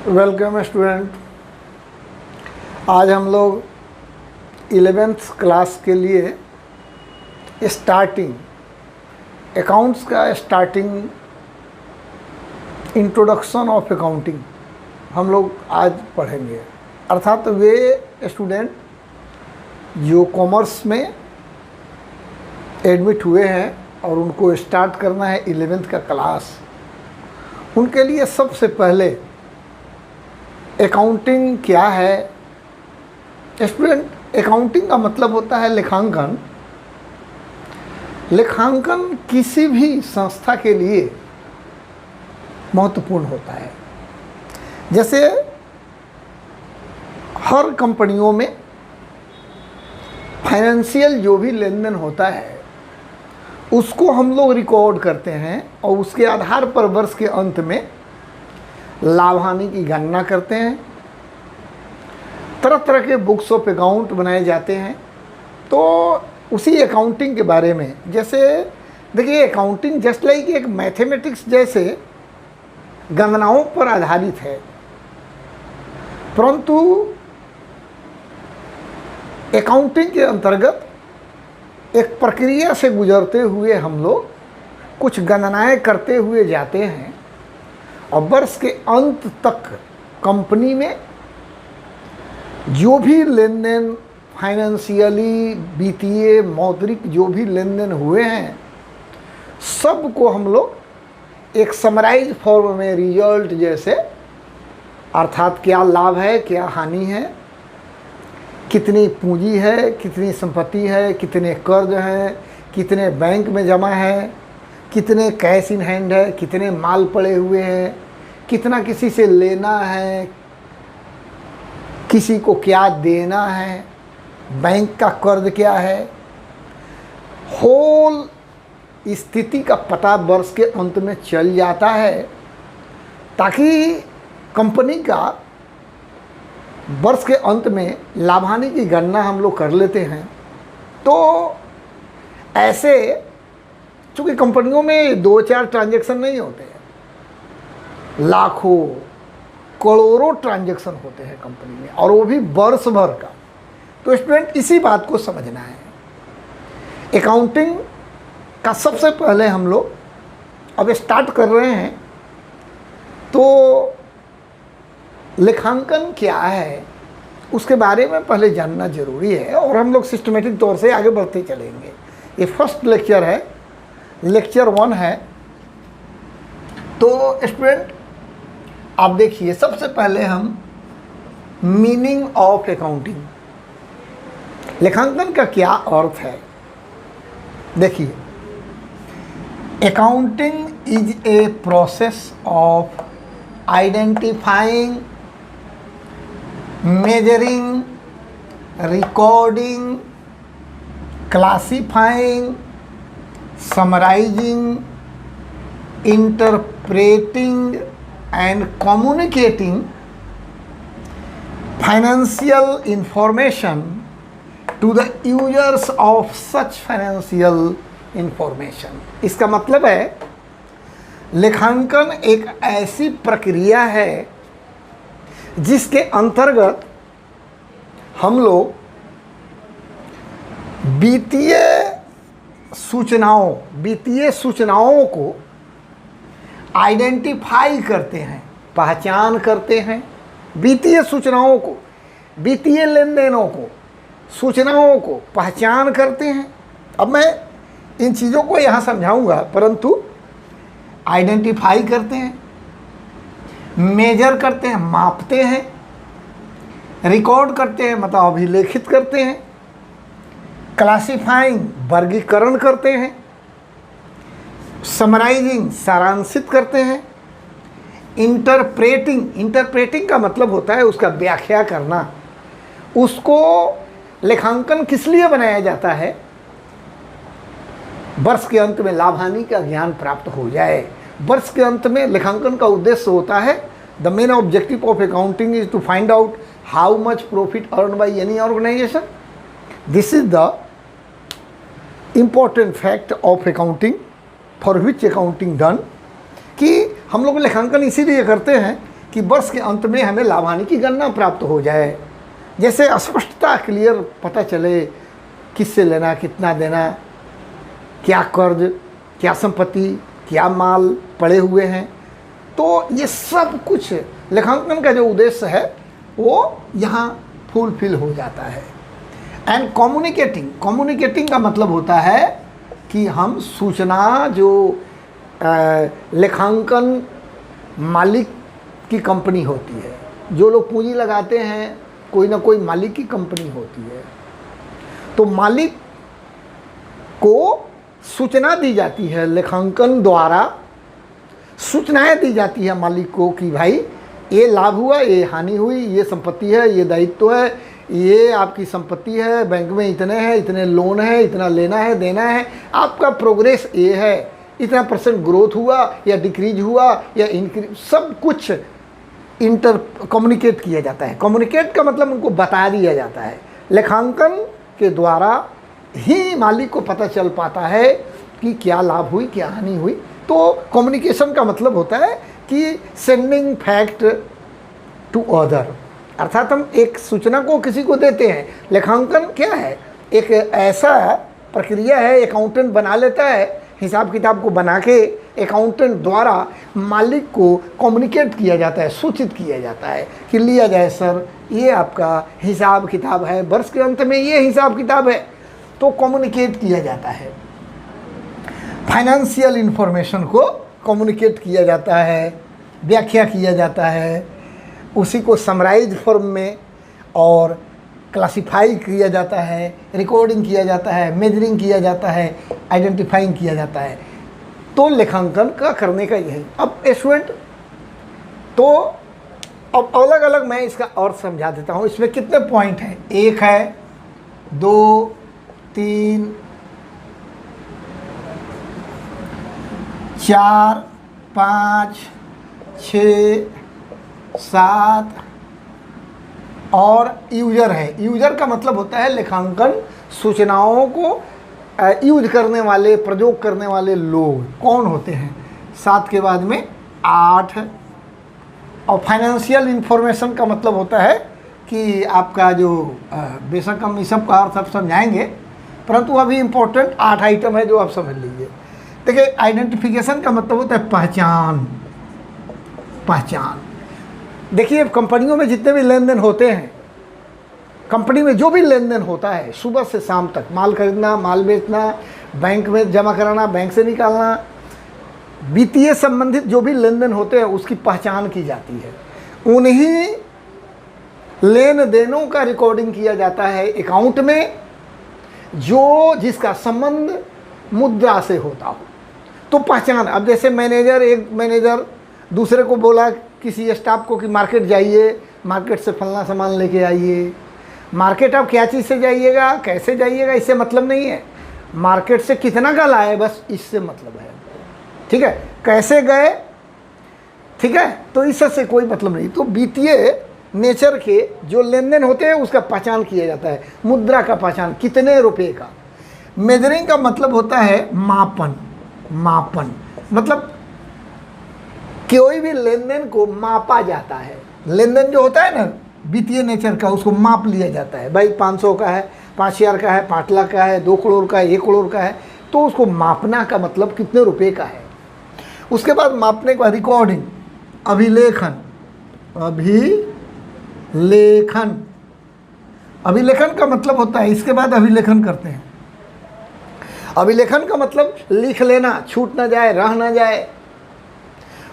Welcome student. आज हम लोग 11th क्लास के लिए स्टार्टिंग अकाउंट्स का स्टार्टिंग इंट्रोडक्शन ऑफ अकाउंटिंग हम लोग आज पढ़ेंगे। अर्थात वे स्टूडेंट जो कॉमर्स में एडमिट हुए हैं और उनको स्टार्ट करना है 11th का क्लास, उनके लिए सबसे पहले अकाउंटिंग क्या है। स्टूडेंट, अकाउंटिंग का मतलब होता है लेखांकन। लेखांकन किसी भी संस्था के लिए महत्वपूर्ण होता है। जैसे हर कंपनियों में फाइनेंशियल जो भी लेन देन होता है उसको हम लोग रिकॉर्ड करते हैं और उसके आधार पर वर्ष के अंत में लाभ हानि की गणना करते हैं। तरह तरह के बुक्स ऑफ अकाउंट बनाए जाते हैं। तो उसी अकाउंटिंग के बारे में, जैसे देखिए, अकाउंटिंग जस्ट लाइक एक मैथमेटिक्स जैसे गणनाओं पर आधारित है, परंतु अकाउंटिंग के अंतर्गत एक प्रक्रिया से गुजरते हुए हम लोग कुछ गणनाएं करते हुए जाते हैं और वर्ष के अंत तक कंपनी में जो भी लेन देन फाइनेंशियली, वित्तीय, मौद्रिक जो भी लेन देन हुए हैं सब को हम लोग एक समराइज फॉर्म में रिजल्ट जैसे, अर्थात क्या लाभ है, क्या हानि है, कितनी पूंजी है, कितनी संपत्ति है, कितने कर्ज हैं, कितने बैंक में जमा है, कितने कैश इन हैंड है, कितने माल पड़े हुए हैं, कितना किसी से लेना है, किसी को क्या देना है, बैंक का कर्ज क्या है, होल स्थिति का पता वर्ष के अंत में चल जाता है, ताकि कंपनी का वर्ष के अंत में लाभ हानि की गणना हम लोग कर लेते हैं। तो ऐसे चूँकि कंपनियों में 2-4 ट्रांजैक्शन नहीं होते हैं, लाखों करोड़ों ट्रांजैक्शन होते हैं कंपनी में, और वो भी वर्ष भर का। तो स्टूडेंट, इसी बात को समझना है। अकाउंटिंग का सबसे पहले हम लोग अब स्टार्ट कर रहे हैं, तो लेखांकन क्या है उसके बारे में पहले जानना जरूरी है, और हम लोग सिस्टमेटिक तौर से आगे बढ़ते चलेंगे। ये फर्स्ट लेक्चर है, लेक्चर 1 है। तो स्टूडेंट, आप देखिए, सबसे पहले हम मीनिंग ऑफ अकाउंटिंग, लेखांकन का क्या अर्थ है। देखिए, accounting is a process of identifying, measuring, recording, classifying, summarising, interpreting and communicating financial information to the users of such financial information। इसका मतलब है लेखांकन एक ऐसी प्रक्रिया है जिसके अंतर्गत हम लोग वित्तीय सूचनाओं को आइडेंटिफाई करते हैं, पहचान करते हैं। वित्तीय सूचनाओं को, वित्तीय लेन देनों को, सूचनाओं को पहचान करते हैं। अब मैं इन चीज़ों को यहाँ समझाऊंगा, परंतु आइडेंटिफाई करते हैं, मेजर करते हैं, मापते हैं, रिकॉर्ड करते हैं, मतलब अभिलेखित करते हैं, क्लासिफाइंग, वर्गीकरण करते हैं, समराइजिंग, सारांशित करते हैं, इंटरप्रेटिंग का मतलब होता है उसका व्याख्या करना। उसको लेखांकन किस लिए बनाया जाता है? वर्ष के अंत में लाभ हानि का ज्ञान प्राप्त हो जाए। वर्ष के अंत में लेखांकन का उद्देश्य होता है, the main objective of accounting is to find out how much profit earn by any organisation. This is the important fact of accounting for which accounting done, कि हम लोग लेखांकन इसीलिए करते हैं कि वर्ष के अंत में हमें लाभ हानि की गणना प्राप्त हो जाए, जैसे स्पष्टता क्लियर पता चले किससे लेना, कितना देना, क्या कर्ज, क्या संपत्ति, क्या माल पड़े हुए हैं। तो ये सब कुछ लेखांकन का जो उद्देश्य है वो यहाँ फुलफिल हो जाता है। एंड कम्युनिकेटिंग का मतलब होता है कि हम सूचना जो लेखांकन मालिक की कंपनी होती है, जो लोग पूंजी लगाते हैं, कोई ना कोई मालिक की कंपनी होती है, तो मालिक को सूचना दी जाती है, लेखांकन द्वारा सूचनाएं दी जाती है मालिक को कि भाई ये लाभ हुआ, ये हानि हुई, ये संपत्ति है, ये दायित्व है, ये आपकी संपत्ति है, बैंक में इतने हैं, इतने लोन है, इतना लेना है, देना है, आपका प्रोग्रेस ये है, इतना % ग्रोथ हुआ या डिक्रीज हुआ या इंक्रीज, सब कुछ कम्युनिकेट किया जाता है। कम्युनिकेट का मतलब उनको बता दिया जाता है। लेखांकन के द्वारा ही मालिक को पता चल पाता है कि क्या लाभ हुई, क्या हानि हुई। तो कम्युनिकेशन का मतलब होता है कि सेंडिंग फैक्ट टू अदर, अर्थात हम एक सूचना को किसी को देते हैं। लेखांकन क्या है? एक ऐसा प्रक्रिया है, अकाउंटेंट बना लेता है, हिसाब किताब को बना के अकाउंटेंट द्वारा मालिक को कम्युनिकेट किया जाता है, सूचित किया जाता है कि लिया जाए सर, ये आपका हिसाब किताब है, वर्ष के अंत में ये हिसाब किताब है। तो कम्युनिकेट किया जाता है, फाइनेंशियल इंफॉर्मेशन को कम्युनिकेट किया जाता है, व्याख्या किया जाता है, उसी को समराइज फॉर्म में और क्लासिफाई किया जाता है, रिकॉर्डिंग किया जाता है, मेजरिंग किया जाता है, आइडेंटिफाइंग किया जाता है। तो लेखांकन का करने का यही। अब स्टूडेंट, तो अब अलग अलग मैं इसका और समझा देता हूँ। इसमें कितने पॉइंट हैं? 1 है, 2, 3, 4, 5, 6, 7 और यूजर है। यूजर का मतलब होता है लेखांकन सूचनाओं को यूज करने वाले, प्रयोग करने वाले लोग कौन होते हैं। 7 के बाद में 8। और फाइनेंशियल इंफॉर्मेशन का मतलब होता है कि आपका जो बेशक हम इस सब का अर्थ सब समझाएंगे, परंतु अभी इम्पोर्टेंट 8 आइटम है जो आप समझ लीजिए। देखिए, आइडेंटिफिकेशन का मतलब होता है पहचान। देखिए, कंपनियों में जितने भी लेन देन होते हैं, कंपनी में जो भी लेन देन होता है सुबह से शाम तक, माल खरीदना, माल बेचना, बैंक में जमा कराना, बैंक से निकालना, वित्तीय संबंधित जो भी लेन देन होते हैं उसकी पहचान की जाती है। उन्हीं लेन देनों का रिकॉर्डिंग किया जाता है अकाउंट में, जो जिसका संबंध मुद्रा से होता हो। तो पहचान, अब जैसे एक मैनेजर दूसरे को बोला किसी स्टाफ को कि मार्केट जाइए, मार्केट से फलना सामान लेके आइए। मार्केट आप क्या चीज़ से जाइएगा, कैसे जाइएगा, इससे मतलब नहीं है। मार्केट से कितना का लाए, बस इससे मतलब है। ठीक है, कैसे गए, ठीक है, तो इससे कोई मतलब नहीं। तो वित्तीय नेचर के जो लेन देन होते हैं उसका पहचान किया जाता है। मुद्रा का पहचान, कितने रुपए का। मेजरिंग का मतलब होता है मापन। मतलब कोई भी लेन देन को मापा जाता है। लेन देन जो होता है ना वित्तीय नेचर का, उसको माप लिया जाता है। भाई 500 का है, 5000 का है, 5 लाख का है, 2 करोड़ का है, 1 करोड़ का है, तो उसको मापना का मतलब कितने रुपए का है। उसके बाद मापने के बाद रिकॉर्डिंग, अभिलेखन का मतलब होता है, इसके बाद अभिलेखन करते हैं। अभिलेखन का मतलब लिख लेना, छूट ना जाए, रह ना जाए।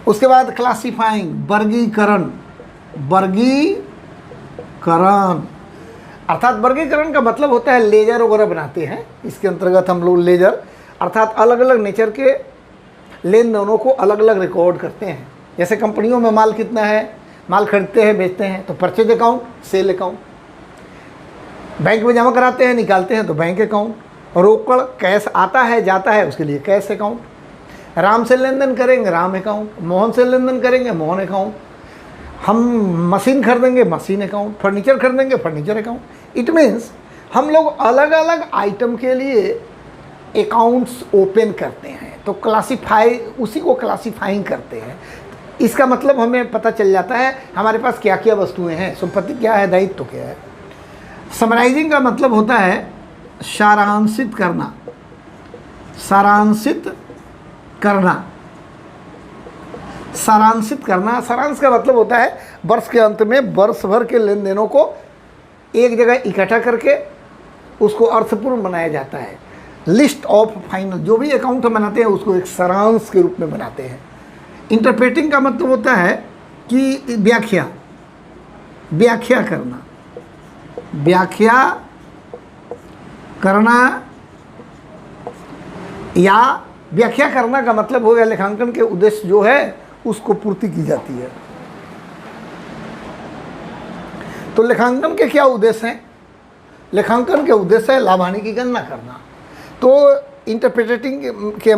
उसके बाद क्लासिफाइंग, वर्गीकरण। अर्थात वर्गीकरण का मतलब होता है लेजर वगैरह बनाते हैं। इसके अंतर्गत हम लोग लेजर अर्थात अलग अलग नेचर के लेन देनों को अलग अलग रिकॉर्ड करते हैं। जैसे कंपनियों में माल कितना है, माल खरीदते हैं, बेचते हैं, तो purchase account, sale account. Bank में जमा कराते हैं, निकालते हैं, तो बैंक अकाउंट। रोकड़ कैश आता है जाता है, उसके लिए कैश अकाउंट। राम से लेन देन करेंगे, राम अकाउंट। मोहन से लेन देन करेंगे, मोहन अकाउंट। हम मशीन खरीदेंगे, मशीन अकाउंट। फर्नीचर खरीदेंगे, फर्नीचर अकाउंट। इट मीन्स हम लोग अलग अलग आइटम के लिए अकाउंट्स ओपन करते हैं, तो क्लासीफाई, उसी को क्लासीफाइंग करते हैं। इसका मतलब हमें पता चल जाता है हमारे पास क्या क्या वस्तुएं हैं, संपत्ति क्या है, दायित्व क्या है। समराइजिंग का मतलब होता है सारांशित करना, सारांशित करना, सारांशित करना। सारांश का मतलब होता है वर्ष के अंत में वर्ष भर के लेन देनों को एक जगह इकट्ठा करके उसको अर्थपूर्ण बनाया जाता है। लिस्ट ऑफ फाइनल, जो भी अकाउंट हम बनाते हैं उसको एक सारांश के रूप में बनाते हैं। इंटरप्रेटिंग का मतलब होता है कि व्याख्या, व्याख्या करना, व्याख्या करना, या व्याख्या करना का मतलब हो गया लेखांकन के उद्देश्य जो है उसको पूर्ति की जाती है। तो लेखांकन के क्या उद्देश्य हैं? लेखांकन के उद्देश्य है लाभ हानि की गणना करना। तो इंटरप्रेटिंग के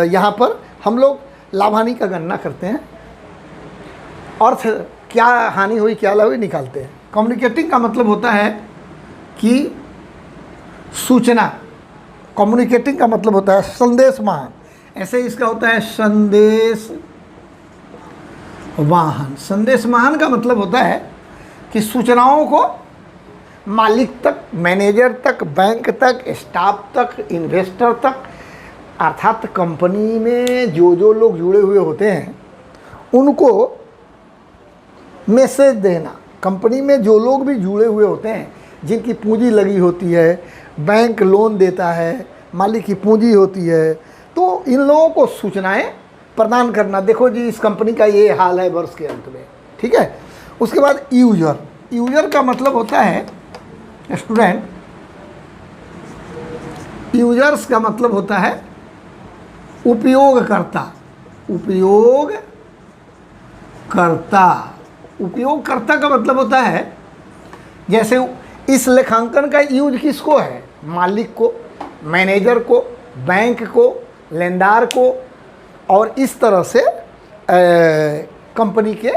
यहाँ पर हम लोग लाभ हानि का गणना करते हैं, अर्थ क्या हानि हुई क्या लाभ हुई निकालते हैं। कम्युनिकेटिंग का मतलब होता है कि सूचना, कम्युनिकेटिंग का मतलब होता है संदेश वाहन, ऐसे इसका होता है संदेश वाहन। संदेश वाहन का मतलब होता है कि सूचनाओं को मालिक तक, मैनेजर तक, बैंक तक, स्टाफ तक, इन्वेस्टर तक, अर्थात कंपनी में जो लोग जुड़े हुए होते हैं उनको मैसेज देना। कंपनी में जो लोग भी जुड़े हुए होते हैं, जिनकी पूंजी लगी होती है, बैंक लोन देता है, मालिक की पूंजी होती है, तो इन लोगों को सूचनाएं प्रदान करना। देखो जी इस कंपनी का ये हाल है वर्ष के अंत में, ठीक है। उसके बाद यूजर, यूजर का मतलब होता है स्टूडेंट, यूजर्स का मतलब होता है उपयोगकर्ता, उपयोगकर्ता। उपयोगकर्ता का मतलब होता है जैसे इस लेखांकन का यूज किसको है? मालिक को, मैनेजर को, बैंक को, लेनदार को, और इस तरह से कंपनी के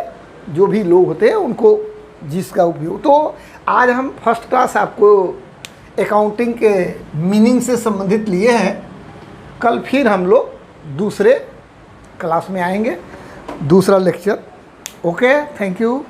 जो भी लोग होते हैं उनको जिसका उपयोग। तो आज हम फर्स्ट क्लास आपको अकाउंटिंग के मीनिंग से संबंधित लिए हैं। कल फिर हम लोग दूसरे क्लास में आएंगे, दूसरा लेक्चर। Okay, thank you.